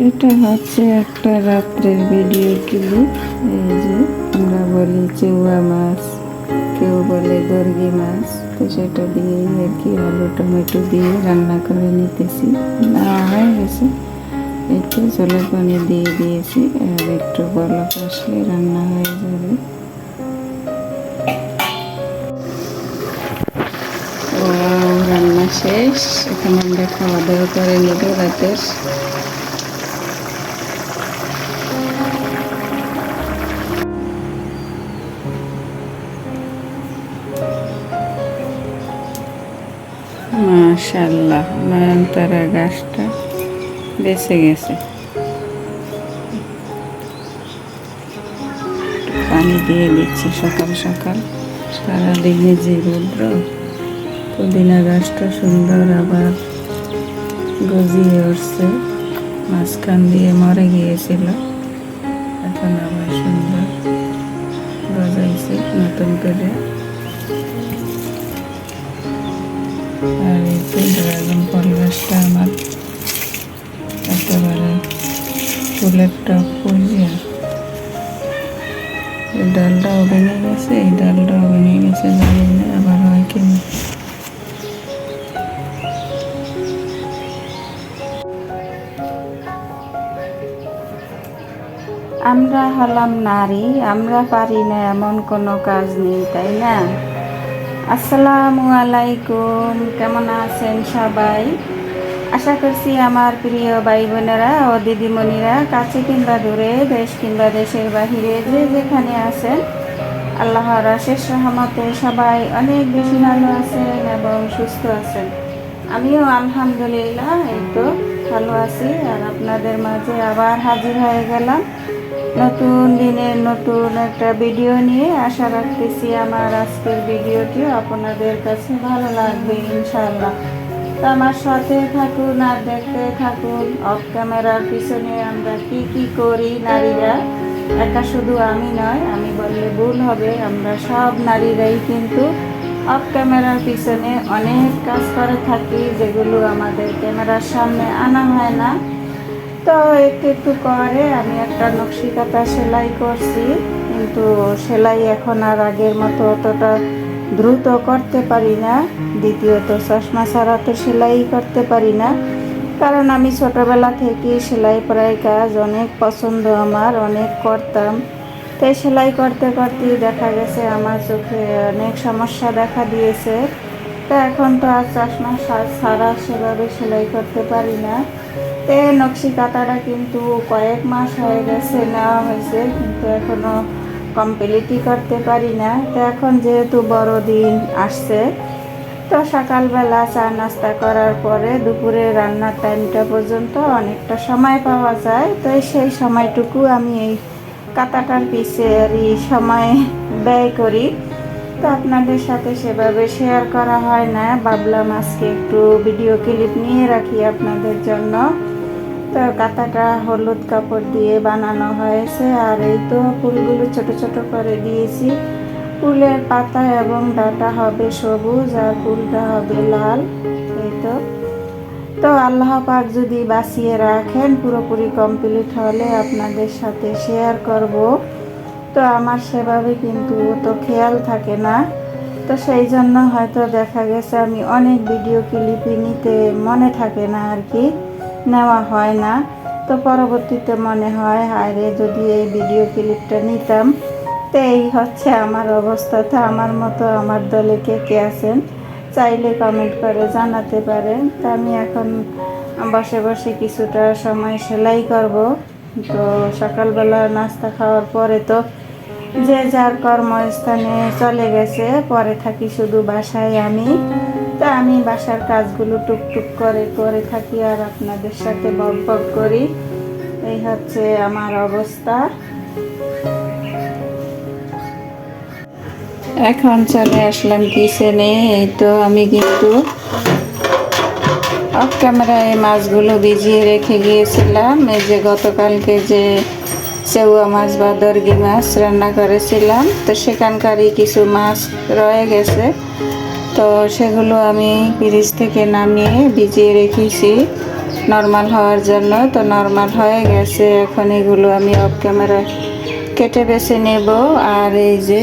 এটা হচ্ছে একটা রাত্রের ভিডিও ক্লিপ। এই যে আমরা বলি চেউয়া মাছ, কেউ বলে দর্গি মাছ, তো সেটা দিয়েই আর কি আলু টমেটো দিয়ে রান্না করে নিতেছি। নেওয়া হয়ে গেছে, একটু জলের পানি দিয়ে দিয়েছি, আর একটু বলক আসলে রান্না হয়ে যাবে। ও রান্না শেষ, এখন আমরা খাওয়া দাওয়া করে নেব রাতের। মাশাআল্লাহ, নয়নতারা গাছটা বেঁচে গেছে। পানি দিয়ে দিচ্ছি সকাল সকাল, সারাদিনে যে রৌদ্র। পুদিনা গাছটা সুন্দর আবার গজিয়ে উঠছে, মাঝখান দিয়ে মরে গিয়েছিল, এখন আবার সুন্দর গজাইছে নতুন করে। আর এই যে ড্রাগন ফল গাছটা আমার একেবারে ফুলের টপ পড়িয়া, এই ডালটাও ভেঙে গেছে, এই ডালটাও ভেঙে গেছে, জানি না আবার হয় কিনা। আমরা হলাম নারী, আমরা পারি না এমন কোনো কাজ নেই, তাই না? আসসালামু আলাইকুম, কেমন আছেন সবাই? আশা করছি আমার প্রিয় ভাই বোনেরা ও দিদিমণিরা কাছে কিংবা দূরে, দেশ কিংবা দেশের বাহিরে যে যেখানে আছেন, আল্লাহর অশেষ রহমতে সবাই অনেক বেশি ভালো আছেন এবং সুস্থ আছেন। আমিও আলহামদুলিল্লাহ এই তো ভালো আছি। আর আপনাদের মাঝে আবার হাজির হয়ে গেলাম নতুন দিনের নতুন একটা ভিডিও নিয়ে। আশা রাখতেছি আমার আজকের ভিডিওটিও আপনাদের কাছে ভালো লাগবে ইনশাআল্লাহ। তো আমার সাথে থাকুন আর দেখতে থাকুন অফ ক্যামেরার পিছনে আমরা কি করি নারীরা। একা শুধু আমি নয়, আমি বললে ভুল হবে, আমরা সব নারীরাই কিন্তু অফ ক্যামেরার পিছনে অনেক কাজ করে থাকি, যেগুলো আমাদের ক্যামেরার সামনে আনা হয় না। তো একটু একটু করে আমি একটা নকশি কাঁথা সেলাই করছি, কিন্তু সেলাই এখন আর আগের মতো অতটা দ্রুত করতে পারি না। দ্বিতীয়ত চশমা ছাড়া তো সেলাই করতে পারি না, কারণ আমি ছোটোবেলা থেকে সেলাই পড়াই কাজ অনেক পছন্দ আমার, অনেক করতাম। তাই সেলাই করতে করতে দেখা গেছে আমার চোখে অনেক সমস্যা দেখা দিয়েছে। তো এখন তো আর চশমা ছাড়া সেভাবে সেলাই করতে পারি না। তো নকশি কাঁথাটা কিন্তু কয়েক মাস হয়ে গেছে নেওয়া হয়েছে, কিন্তু এখনও কমপ্লিটই করতে পারি না। তো এখন যেহেতু বড়দিন আসছে, তো সকালবেলা চা নাস্তা করার পরে দুপুরে রান্নার টাইমটা পর্যন্ত অনেকটা সময় পাওয়া যায়। তো সেই সময়টুকু আমি এই কাঁথাটার পিছে আর এই সময় ব্যয় করি। তো আপনাদের সাথে সেভাবে শেয়ার করা হয় না, ভাবলাম আজকে একটু ভিডিও ক্লিপ নিয়ে রাখি আপনাদের জন্য। তো কাঁথাটা হলুদ কাপড় দিয়ে বানানো হয়েছে, আর এই তো ফুলগুলো ছোট ছোট করে দিয়েছি। ফুলের পাতা এবং ডাঁটা হবে সবুজ আর ফুলটা হবে লাল। এই তো আল্লাহ পাক যদি বাঁচিয়ে রাখেন, পুরোপুরি কমপ্লিট হলে আপনাদের সাথে শেয়ার করব। তো আমার সেভাবে কিন্তু তো খেয়াল থাকে না, তো সেই জন্য হয়তো দেখা গেছে আমি অনেক ভিডিও ক্লিপই নিতে মনে থাকে না আর কি, নেওয়া হয় না। তো পরবর্তীতে মনে হয় হায়রে যদি এই ভিডিও ক্লিপটা নিতাম। তো এই হচ্ছে আমার অবস্থা। তো আমার মতো আমার দলে কে কে আছেন চাইলে কমেন্ট করে জানাতে পারেন। তো আমি এখন বসে বসে কিছুটা সময় সেলাই করব। তো সকালবেলা নাস্তা খাওয়ার পরে তো যে যার কর্মস্থানে চলে গেছে, পরে থাকি শুধু বাসায় আমি। তা আমি বাসার কাজগুলো টুকটুক করে থাকি আর আপনাদের সাথে বক করি। এই হচ্ছে আমার অবস্থা। এখন চলে আসলাম কিচেনে। এই তো আমি কিন্তু অফ ক্যামেরায় মাছগুলো ভিজিয়ে রেখে গিয়েছিলাম। এই যে গতকালকে যে চেউয়া মাছ বা দর্গি মাছ রান্না করেছিলাম, তো সেখানকারই কিছু মাছ রয়ে গেছে। তো সেগুলো আমি ফ্রিজ থেকে নামিয়ে ভিজিয়ে রেখেছি নর্মাল হওয়ার জন্য। তো নর্মাল হয়ে গেছে, এখন এগুলো আমি অফ ক্যামেরায় কেটে বেছে নেব। আর এই যে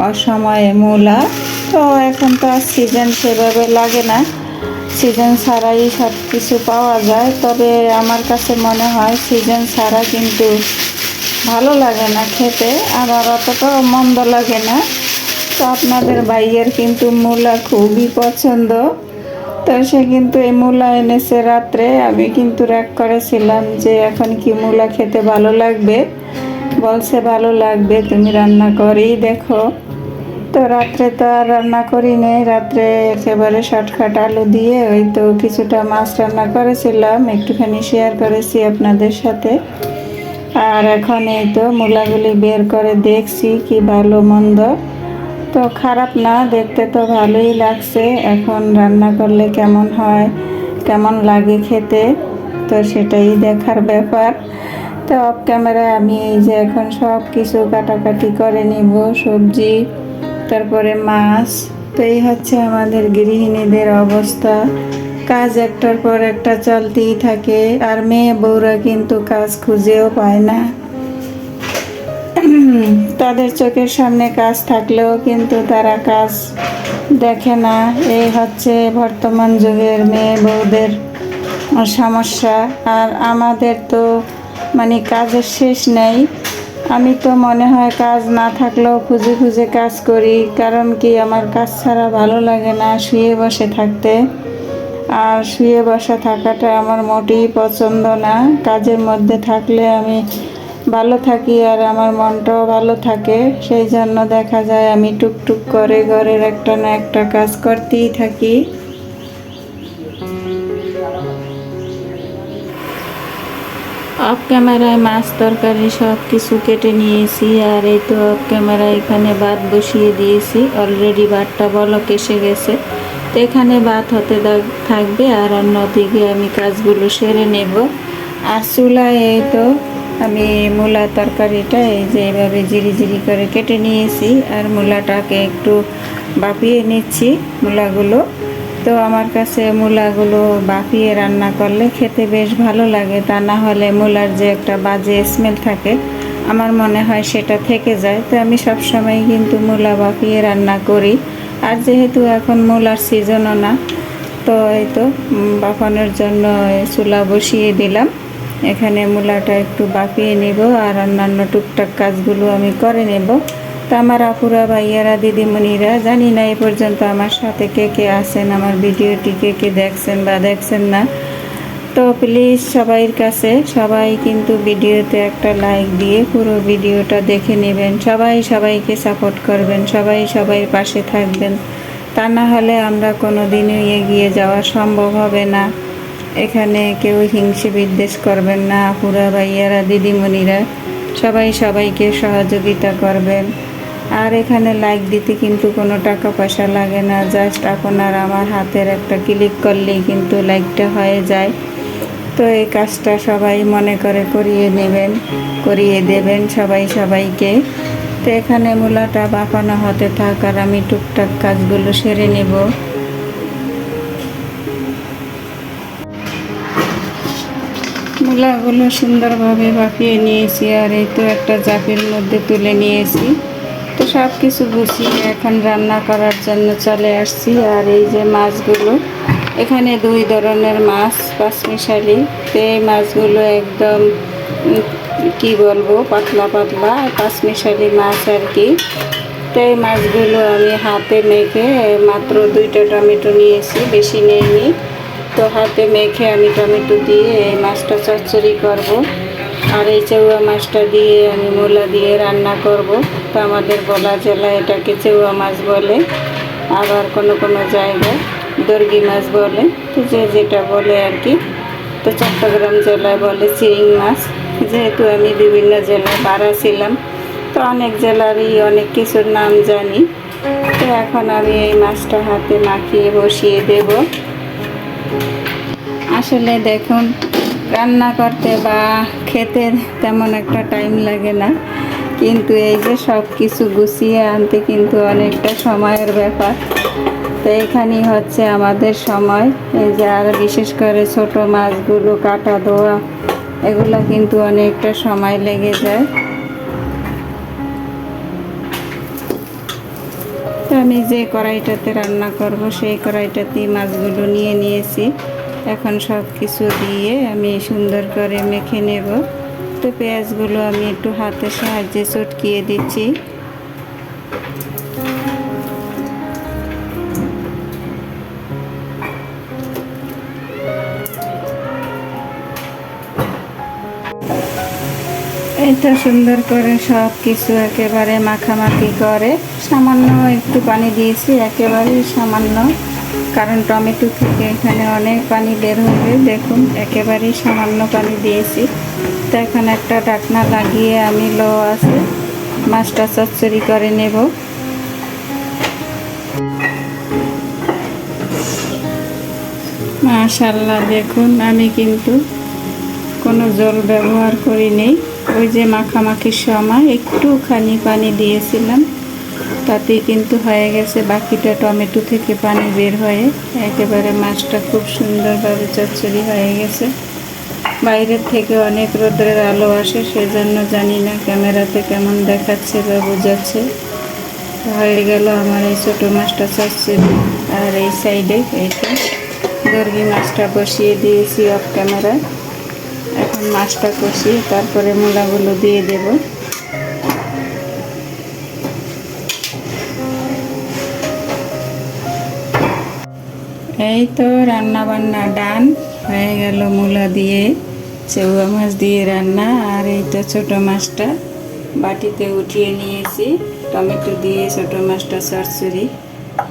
অসময়ে মূলা, তো এখন তো আর সিজন সেভাবে লাগে না, সিজন ছাড়াই সব কিছু পাওয়া যায়। তবে আমার কাছে মনে হয় সিজন ছাড়া কিন্তু ভালো লাগে না খেতে, আবার অতটাও মন্দ লাগে না। তো আপনাদের ভাইয়ের কিন্তু মূলা খুবই পছন্দ, তো সে কিন্তু এই মূলা এনেছে রাত্রে। আমি কিন্তু রাগ করেছিলাম যে এখন কি মূলা খেতে ভালো লাগবে, বলছে ভালো লাগবে, তুমি রান্না করেই দেখো। তো রাত্রে তো আর রান্না করি নেই, রাত্রে একেবারে শর্টকাট আলু দিয়ে ওই তো কিছুটা মাছ রান্না করেছিলাম, একটুখানি শেয়ার করেছি আপনাদের সাথে। আর এখন এই তো মূলাগুলি বের করে দেখছি কি ভালো মন্দ, তো খারাপ না, দেখতে তো ভালোই লাগছে। এখন রান্না করলে কেমন হয়, কেমন লাগে খেতে, তো সেটাই দেখার ব্যাপার। তো অফ ক্যামেরায় আমি এই যে এখন সব কিছু কাটাকাটি করে নিব, সবজি তারপরে মাছ। তো এই হচ্ছে আমাদের গৃহিণীদের অবস্থা, কাজ একটার পর একটা চলতেই থাকে। আর মেয়ে বউরা কিন্তু কাজ খুঁজেও পায় না, তাদের চোখের সামনে কাজ থাকলেও কিন্তু তারা কাজ দেখে না। এই হচ্ছে বর্তমান যুগের মেয়ে বউদের সমস্যা। আর আমাদের তো মানে কাজের শেষ নেই। আমি তো মনে হয় কাজ না থাকলেও খুঁজে খুঁজে কাজ করি, কারণ কি আমার কাজ ছাড়া ভালো লাগে না শুয়ে বসে থাকতে। আর শুয়ে বসে থাকাটা আমার মোটেই পছন্দ না, কাজের মধ্যে থাকলে আমি ভালো থাকি আর আমার মনটাও ভালো থাকে। সেই জন্য দেখা যায় আমি টুকটুক করে ঘরের একটা না একটা কাজ করতেই থাকি। অফ ক্যামেরায় মাছ তরকারি সব কিছু কেটে নিয়েছি। আর এই তো অফ ক্যামেরায় এখানে ভাত বসিয়ে দিয়েছি, অলরেডি ভাতটা বলক এসে গেছে। তো এখানে ভাত হতে থাকবে আর অন্যদিকে আমি কাজগুলো সেরে নেব। আর চুলায় এই তো আমি মূলা তরকারিটা এই যে এভাবে জিরি জিরি করে কেটে নিয়েছি, আর মূলাটাকে একটু বাপিয়ে নিচ্ছি মূলাগুলো। তো আমার কাছে মূলাগুলো বাপিয়ে রান্না করলে খেতে বেশ ভালো লাগে, তা না হলে মূলার যে একটা বাজে স্মেল থাকে আমার মনে হয় সেটা থেকে যায়। তো আমি সবসময় কিন্তু মূলা বাপিয়ে রান্না করি। আর যেহেতু এখন মূলার সিজনও না, তো এই তো বাফানোর জন্য চুলা বসিয়ে দিলাম। এখানে মূলাটা একটু বাপিয়ে নেব আর অন্যান্য টুকটাক কাজগুলো আমি করে নেব। তো আমার আপুরা ভাইয়ারা দিদিমণিরা, জানি না এই পর্যন্ত আমার সাথে কে কে আছেন, আমার ভিডিওটি কে কে দেখছেন বা দেখছেন না, তো প্লিজ সবাইয়ের কাছে সবাই কিন্তু ভিডিওতে একটা লাইক দিয়ে পুরো ভিডিওটা দেখে নেবেন। সবাই সবাইকে সাপোর্ট করবেন, সবাই সবাই পাশে থাকবেন, তা না হলে আমরা কোনো দিনই এগিয়ে যাওয়া সম্ভব হবে না। এখানে কেউ হিংসে বিদ্বেষ করবেন না, আপুরা ভাইয়ারা দিদিমণিরা সবাই সবাইকে সহযোগিতা করবেন। আর এখানে লাইক দিতে কিন্তু কোনো টাকা পয়সা লাগে না, জাস্ট আপনার আমার হাতের একটা ক্লিক করলেই কিন্তু লাইকটা হয়ে যায়। তো এই কাজটা সবাই মনে করে করিয়ে দেবেন সবাই সবাইকে। তো এখানে মূলাটা বাফানো হতে থাক আর আমি টুকটাক কাজগুলো সেরে নেব। মূলাগুলো সুন্দরভাবে বাফিয়ে নিয়েছি আর এই তো একটা জাপির মধ্যে তুলে নিয়েছি। তো সব কিছু গুছিয়ে এখন রান্না করার জন্য চলে আসছি। আর এই যে মাছগুলো, এখানে 2 ধরনের মাছ পাঁচমিশালি। তো এই মাছগুলো একদম কি বলবো পাতলা পাতলা পাঁচমিশালি মাছ আর কি। তো এই মাছগুলো আমি হাতে মেখে, মাত্র 2টা টমেটো নিয়েছি, বেশি নেইনি। তো হাতে মেখে আমি টমেটো দিয়ে এই মাছটা চচ্চড়ি করব। আর এই চেউয়া মাছটা দিয়ে আমি মূলা দিয়ে রান্না করব। তো আমাদের বলা জেলায় এটাকে চেউয়া মাছ বলে, আবার কোনো কোনো জায়গায় দর্গি মাছ বলে, তো যে যেটা বলে আর কি। তো চট্টগ্রাম জেলায় বলে চিংড়ি মাছ। যেহেতু আমি বিভিন্ন জেলায় বাড়া ছিলাম, তো অনেক জেলারই অনেক কিছুর নাম জানি। তো এখন আমি এই মাছটা হাতে মাখিয়ে বসিয়ে দেব। আসলে দেখুন, রান্না করতে বা খেতে তেমন একটা টাইম লাগে না, কিন্তু এই যে সব কিছু গুছিয়ে আনতে কিন্তু অনেকটা সময়ের ব্যাপার। তো এখানেই হচ্ছে আমাদের সময়। এই যে আর বিশেষ করে ছোট মাছগুলো কাটা ধোয়া এগুলো কিন্তু অনেকটা সময় লেগে যায়। তো আমি যে কড়াইটাতে রান্না করব সেই কড়াইটাতেই মাছগুলো নিয়ে নিয়েছি। এখন সব কিছু দিয়ে আমি সুন্দর করে মেখে নেব। তো পেঁয়াজগুলো আমি একটু হাতের সাহায্যে চটকিয়ে দিচ্ছি। এই তো সুন্দর করে সব কিছু একেবারে মাখামাখি করে সামান্য একটু পানি দিয়েছি, একেবারেই সামান্য, কারণ টমেটো থেকে এখানে অনেক পানি বের হবে। দেখুন একেবারেই সামান্য পানি দিয়েছি। তো এখন একটা ঢাকনা লাগিয়ে আমি লো আছে মাছটা চচ্চড়ি করে নেব। মাশাআল্লাহ, দেখুন আমি কিন্তু কোনো জল ব্যবহার করিনি। ওই যে মাখামাখির সময় একটুখানি পানি দিয়েছিলাম, তাতেই কিন্তু হয়ে গেছে। বাকিটা টমেটো থেকে পানি বের হয়ে একেবারে মাছটা খুব সুন্দরভাবে চচ্চড়ি হয়ে গেছে। বাইরের থেকে অনেক রোদের আলো আসে, সেজন্য জানি না ক্যামেরাতে কেমন দেখাচ্ছে বা বোঝাচ্ছে। হয়ে গেল আমার এই ছোটো মাছটা চচ্চড়ি। আর এই সাইডে এইটা দর্গি মাছটা বসিয়ে দিয়েছি অফ ক্যামেরায়। এখন মাছটা কষিয়ে তারপরে মূলাগুলো দিয়ে দেব। এই তো রান্না বান্না ডান হয়ে গেল। মূলা দিয়ে চেউয়া মাছ দিয়ে রান্না। আর এইটা ছোটো মাছটা বাটিতে উঠিয়ে নিয়েছি, টমেটো দিয়ে ছোটো মাছটা চচ্চড়ি।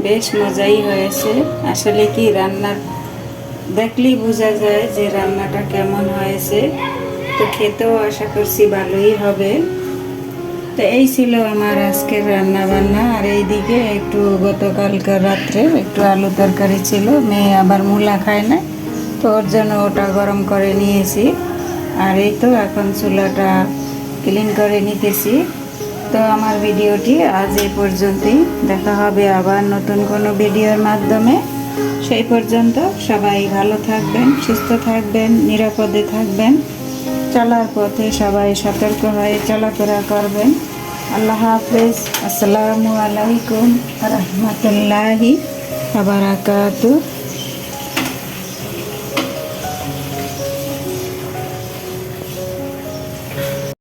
বেশ মজাই হয়েছে। আসলে কি রান্নার দেখলেই বোঝা যায় যে রান্নাটা কেমন হয়েছে। তো খেতেও আশা করছি ভালোই হবে। তো এই ছিল আমার আজকের রান্না বান্না। আর এইদিকে একটু গতকালকার রাত্রে একটু আলু তরকারি ছিল, মেয়ে আবার মূলা খায় না, তো ওর জন্য ওটা গরম করে নিয়েছি। আর এই তো এখন চুলাটা ক্লিন করে নিতেছি। তো আমার ভিডিওটি আজ এই পর্যন্তই। দেখা হবে আবার নতুন কোনো ভিডিওর মাধ্যমে। সেই পর্যন্ত সবাই ভালো থাকবেন, সুস্থ থাকবেন, নিরাপদে থাকবেন। চলার পথে সবাই সতর্ক হয়ে চলাফেরা করবেন। আল্লাহ হাফেজ। আসসালামু আলাইকুম রহমতুল্লাহি ওয়া বারাকাতুহু।